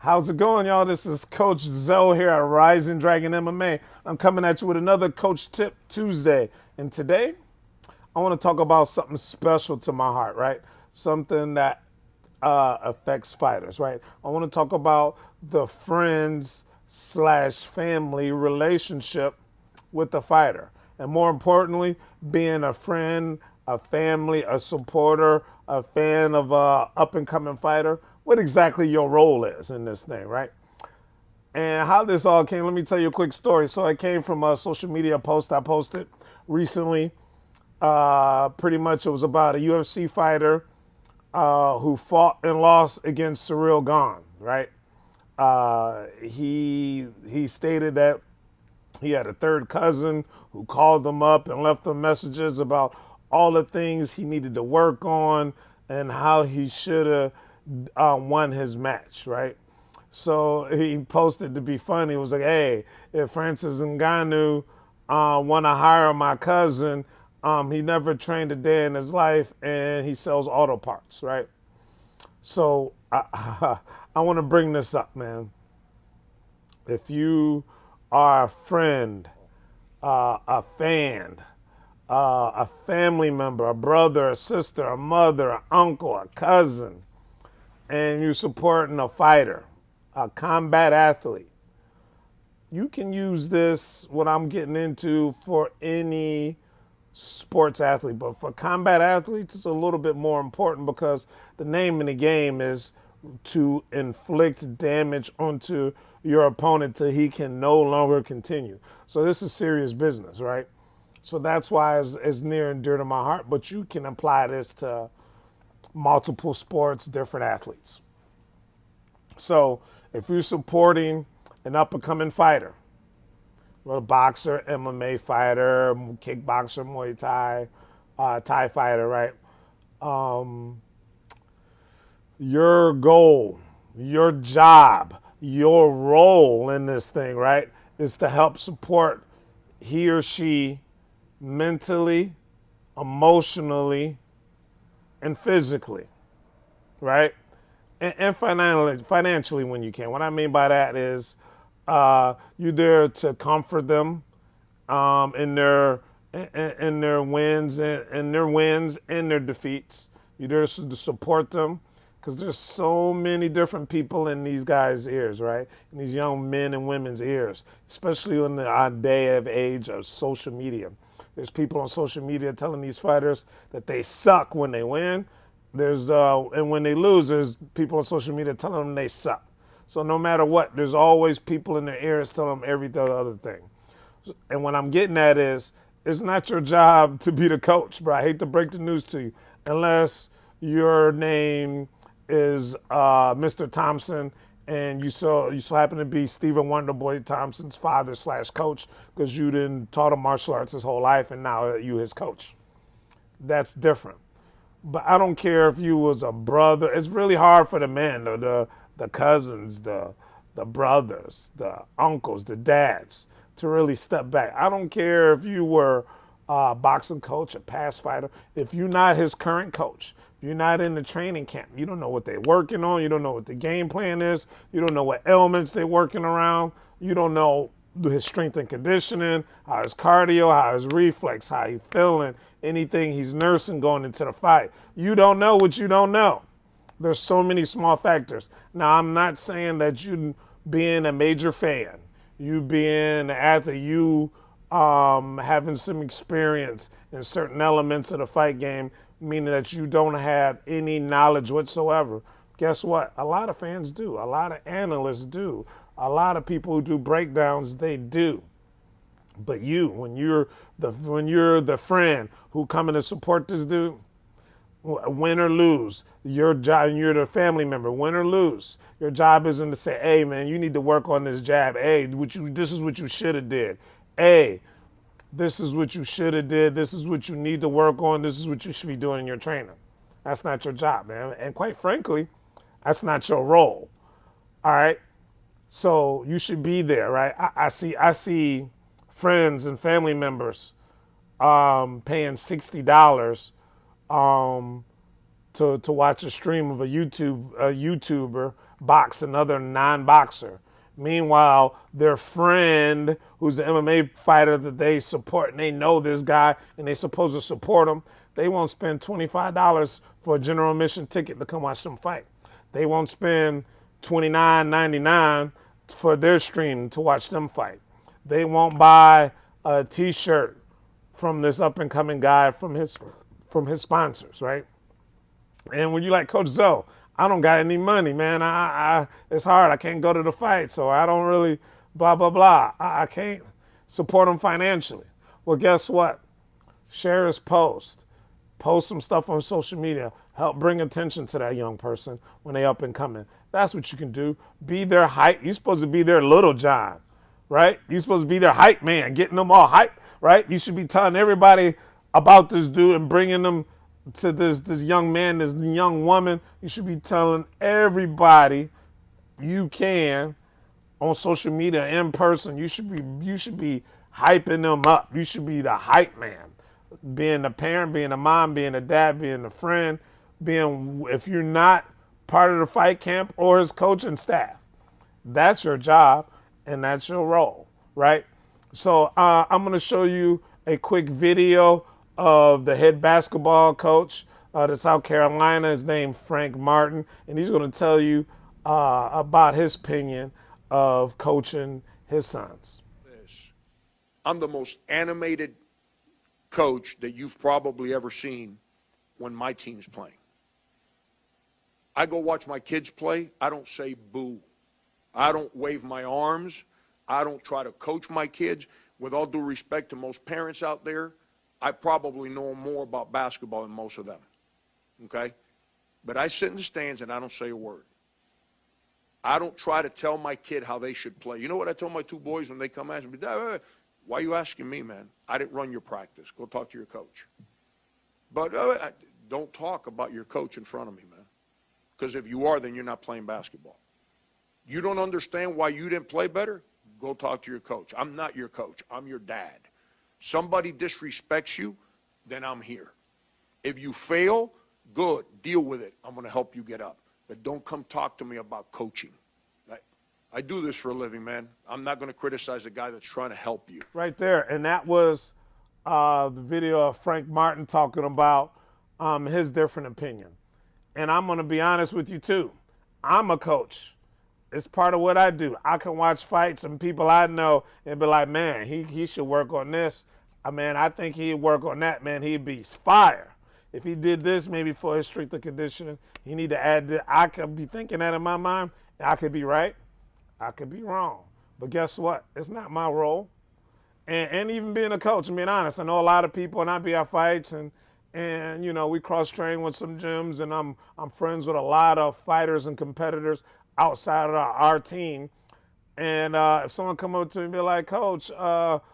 How's it going, y'all? This is Coach Zoe here at Rising Dragon MMA. I'm coming at you with another Coach Tip Tuesday. And today, I want to talk about something special to my heart, right? Something that affects fighters, right? I want to talk about the friends slash family relationship with the fighter. And more importantly, being a friend, a family, a supporter, a fan of a up and coming fighter, what exactly your role is in this thing, right? And how this all came, let me tell you a quick story. So it came from a social media post I posted recently. Pretty much it was about a UFC fighter who fought and lost against Cyril Gahn, right? He stated that he had a third cousin who called him up and left him messages about all the things he needed to work on and how he should have won his match, right? So he posted to be funny. It was like, hey, if Francis Ngannou want to hire my cousin, he never trained a day in his life and he sells auto parts, right? So I want to bring this up, man. If you are a friend, a fan, a family member, a brother, a sister, a mother, an uncle, a cousin, and you're supporting a fighter, a combat athlete, you can use this, what I'm getting into, for any sports athlete. But for combat athletes, it's a little bit more important because the name in the game is to inflict damage onto your opponent till he can no longer continue. So this is serious business, right? So that's why it's near and dear to my heart. But you can apply this to multiple sports, different athletes. So if you're supporting an up and coming fighter, a boxer, MMA fighter, kickboxer, Muay Thai, Thai fighter, right? Your goal, your job, your role in this thing, right, is to help support he or she mentally, emotionally, and physically, right? And financially when you can. What I mean by that is you're there to comfort them in their wins and their defeats. You're there to support them because there's so many different people in these guys' ears, right? In these young men and women's ears, especially in the day of age of social media. There's people on social media telling these fighters that they suck when they win. And when they lose, there's people on social media telling them they suck. So no matter what, there's always people in their ears telling them every other thing. And what I'm getting at is, it's not your job to be the coach, bro. I hate to break the news to you, unless your name is Mr. Thompson and you so happen to be Stephen Wonderboy Thompson's father slash coach because you didn't taught him martial arts his whole life and now you his coach. That's different. But I don't care if you was a brother. It's really hard for the men, the cousins, the brothers, the uncles, the dads, to really step back. I don't care if you were a boxing coach, a past fighter. If you're not his current coach, if you're not in the training camp, you don't know what they're working on. You don't know what the game plan is. You don't know what elements they're working around. You don't know his strength and conditioning, how his cardio, how his reflex, how he's feeling, anything he's nursing going into the fight. You don't know what you don't know. There's so many small factors. Now, I'm not saying that you being a major fan, you being an athlete, you having some experience in certain elements of the fight game, meaning that you don't have any knowledge whatsoever. Guess what? A lot of fans do. A lot of analysts do. A lot of people who do breakdowns, they do. But when you're the friend who coming to support this dude, win or lose, your job, and you're the family member, win or lose, your job isn't to say, hey man, you need to work on this jab. Hey, this is what you should have did. Hey, this is what you should have did. This is what you need to work on. This is what you should be doing in your training. That's not your job, man. And quite frankly, that's not your role. All right. So you should be there, right? I see friends and family members paying $60 to watch a stream of a YouTuber box another non-boxer. Meanwhile, their friend, who's an MMA fighter that they support, and they know this guy, and they supposed to support him, they won't spend $25 for a general admission ticket to come watch them fight. They won't spend $29.99 for their stream to watch them fight. They won't buy a T-shirt from this up-and-coming guy from his sponsors, right? And when you like Coach Zoe, I don't got any money, man. It's hard. I can't go to the fight, so I don't really blah, blah, blah. I can't support them financially. Well, guess what? Share his post. Post some stuff on social media. Help bring attention to that young person when they up and coming. That's what you can do. Be their hype. You're supposed to be their Little John, right? You're supposed to be their hype man, getting them all hype, right? You should be telling everybody about this dude and bringing them to this young man, this young woman. You should be telling everybody you can on social media, in person. You should be hyping them up. You should be the hype man. Being a parent, being a mom, being a dad, being a friend, if you're not part of the fight camp or his coaching staff, that's your job and that's your role, right? So I'm going to show you a quick video of the head basketball coach to South Carolina. His name Frank Martin, and he's going to tell you about his opinion of coaching his sons. I'm the most animated coach that you've probably ever seen when my team's playing. I go watch my kids play. I don't say boo. I don't wave my arms. I don't try to coach my kids. With all due respect to most parents out there, I probably know more about basketball than most of them, okay? But I sit in the stands and I don't say a word. I don't try to tell my kid how they should play. You know what I tell my two boys when they come ask me, Dad, why are you asking me, man? I didn't run your practice. Go talk to your coach. But don't talk about your coach in front of me, man. Because if you are, then you're not playing basketball. You don't understand why you didn't play better? Go talk to your coach. I'm not your coach. I'm your dad. Somebody disrespects you, then I'm here. If you fail, good. Deal with it. I'm going to help you get up. But don't come talk to me about coaching. I do this for a living, man. I'm not going to criticize a guy that's trying to help you. Right there. And that was the video of Frank Martin talking about his different opinion. And I'm going to be honest with you, too. I'm a coach. It's part of what I do. I can watch fights and people I know and be like, man, he should work on this. I think he'd work on that, man. He'd be fire. If he did this maybe for his strength and conditioning, he need to add this. I could be thinking that in my mind. I could be right. I could be wrong. But guess what? It's not my role. And even being a coach, I'm being honest, I know a lot of people and I be at fights and you know, we cross-train with some gyms and I'm friends with a lot of fighters and competitors outside of our team. And if someone come up to me and be like, Coach,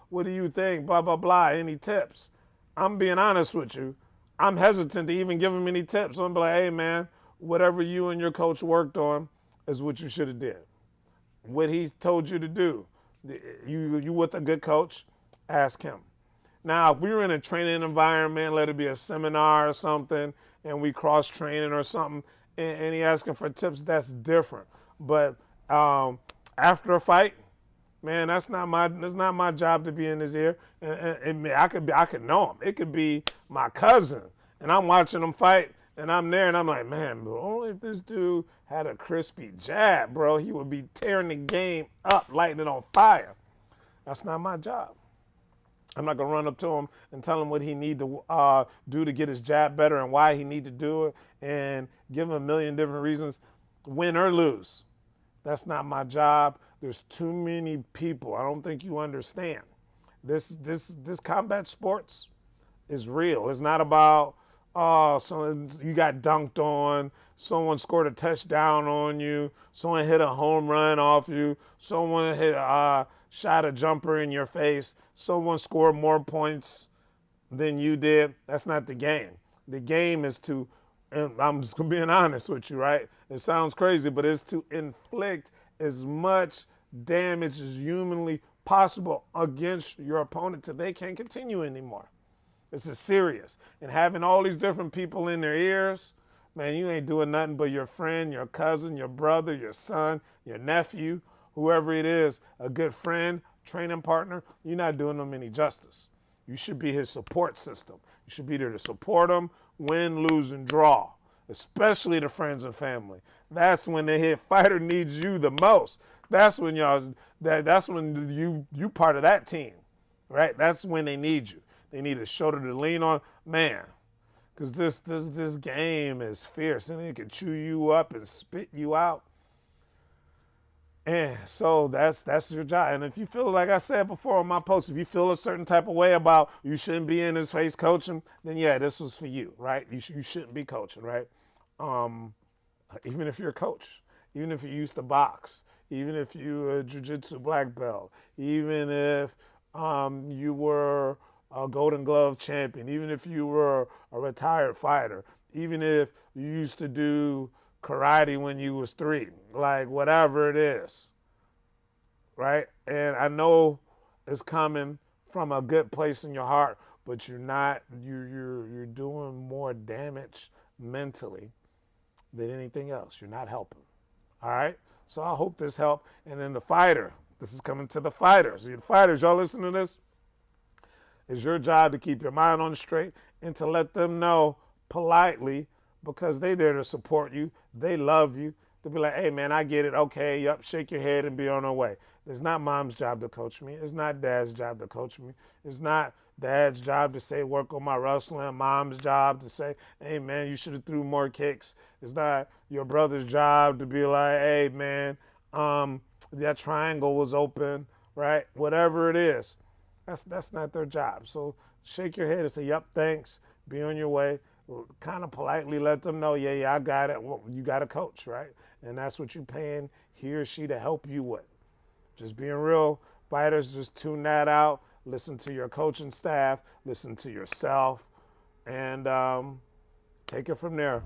what do you think? Blah, blah, blah. Any tips? I'm being honest with you. I'm hesitant to even give them any tips. So I'm like, hey, man, whatever you and your coach worked on is what you should have did. What he told you to do. You with a good coach, ask him. Now, if we were in a training environment, let it be a seminar or something, and we cross-training or something, and he asking for tips, that's different. But after a fight, man, that's not my job to be in his ear. And I could know him. It could be my cousin, and I'm watching him fight, and I'm there, and I'm like, man, bro, only if this dude had a crispy jab, bro, he would be tearing the game up, lighting it on fire. That's not my job. I'm not going to run up to him and tell him what he need to do to get his jab better and why he need to do it and give him a million different reasons, win or lose. That's not my job. There's too many people. I don't think you understand. This combat sports is real. It's not about, someone you got dunked on, someone scored a touchdown on you, someone hit a home run off you, someone shot a jumper in your face, someone scored more points than you did. That's not the game. The game is to, and I'm just being honest with you, right? It sounds crazy, but it's to inflict as much damage as humanly possible against your opponent till they can't continue anymore. This is serious. And having all these different people in their ears, man, you ain't doing nothing but your friend, your cousin, your brother, your son, your nephew, whoever it is, a good friend, training partner, you're not doing them any justice. You should be his support system. You should be there to support him, win, lose, and draw, especially the friends and family. That's when the head fighter needs you the most. That's when that's when you part of that team, right? That's when they need you. They need a shoulder to lean on. Man, because this game is fierce and it can chew you up and spit you out. And so that's your job. And if you feel, like I said before on my post, if you feel a certain type of way about you shouldn't be in his face coaching, then yeah, this was for you, right? You shouldn't be coaching, right? Even if you're a coach, even if you used to box, even if you're a jiu-jitsu black belt, even if you were a Golden Glove champion, even if you were a retired fighter, even if you used to do karate when you was 3, like whatever it is, right? And I know it's coming from a good place in your heart, but you're doing more damage mentally than anything else. You're not helping. All right? So I hope this helped. And then the fighter, this is coming to the fighters. The fighters, y'all listen to this? It's your job to keep your mind on the straight and to let them know politely, because they there to support you. They love you. To be like, hey, man, I get it. Okay, yup, shake your head and be on our way. It's not mom's job to coach me. It's not dad's job to coach me. It's not dad's job to say work on my wrestling. Mom's job to say, hey, man, you should have threw more kicks. It's not your brother's job to be like, hey, man, that triangle was open, right? Whatever it is. That's not their job. So shake your head and say, yep, thanks. Be on your way. Kind of politely let them know, yeah, I got it. Well, you got a coach, right? And that's what you're paying he or she to help you with. Just being real. Fighters, just tune that out. Listen to your coaching staff. Listen to yourself. And take it from there.